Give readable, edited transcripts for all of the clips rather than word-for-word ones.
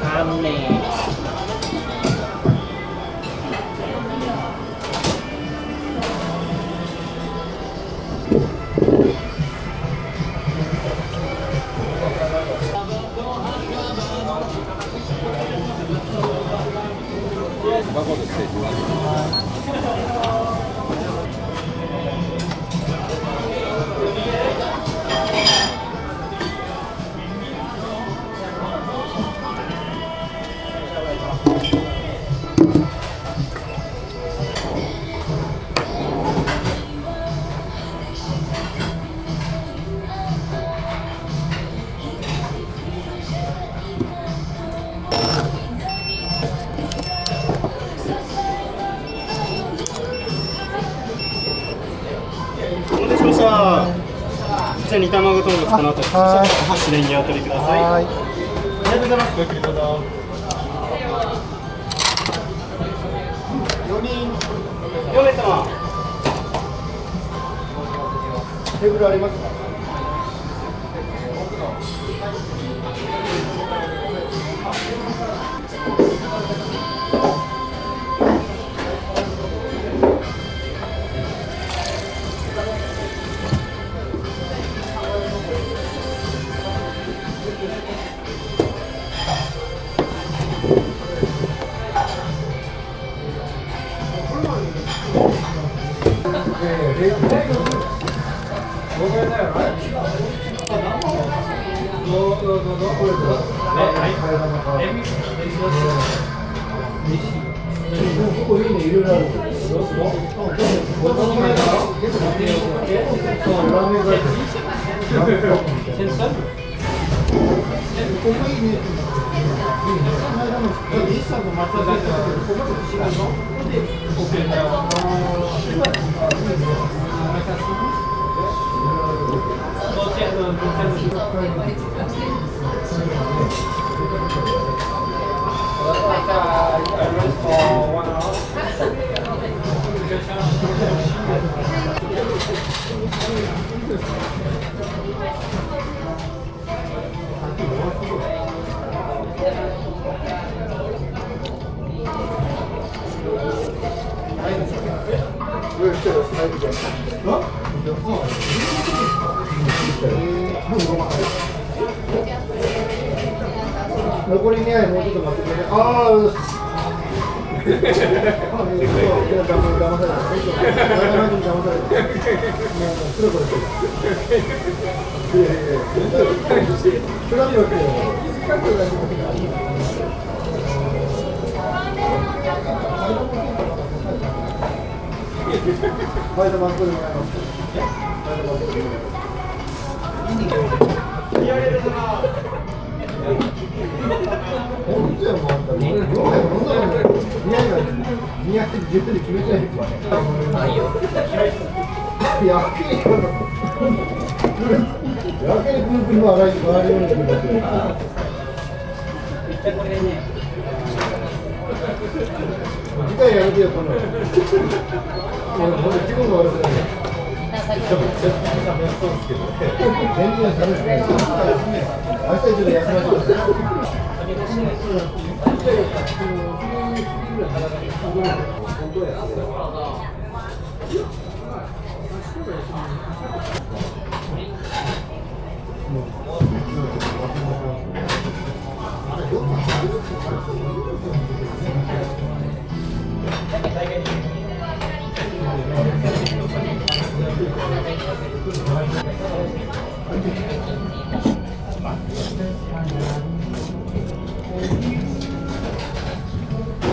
タンメン。バコで失礼します。お待たせしました。こちら煮卵豚骨この後箸でにお取りください。ありがとうございます。ごゆっくりどうぞ。4名様。テーブルありますか？残りね、もうちょっと待ってくれ。ああ、うっす。騙された。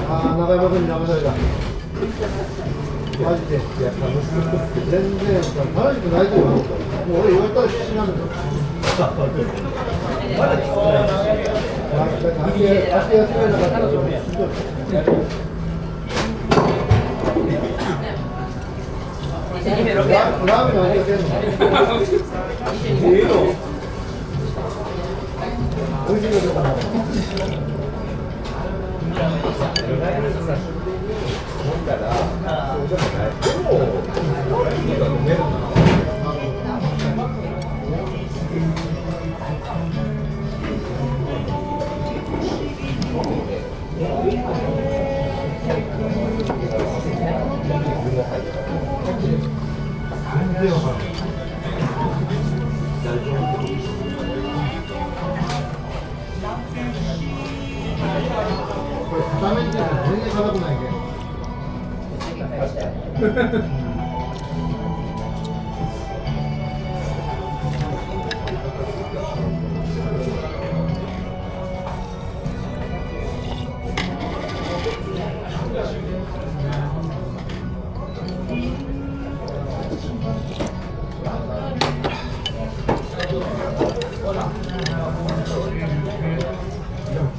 ああ、中山君に騙された。マジで。全然楽しくないと思う。もう俺言われたら必死なんだよ。足休めなかったらしんどい。ラーメンの味がせんの？いいの？美味し然わかんない。これ固めっていうのは全然硬くないけど。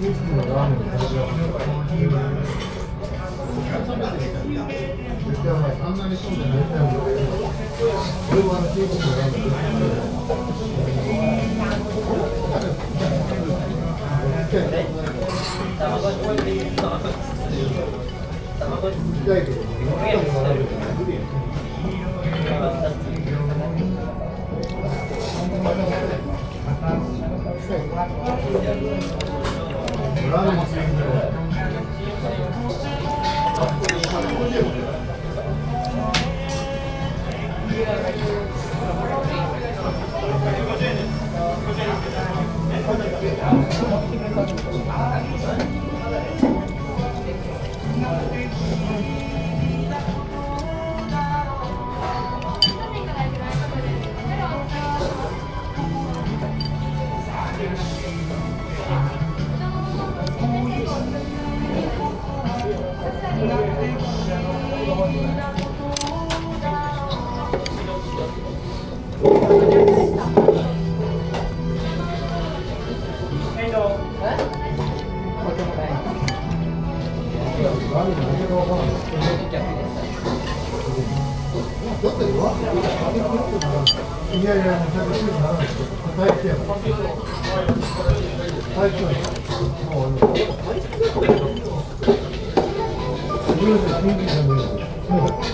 キンキのラーメンに食べて絶対お前あんなにそうじゃないタイプで俺はキンキのラーメン痛いけどラーメンもするんだよ。いやいや、もう最初にならないですけど、大好きやから。最初に。もう、自分で新規なんで。うん。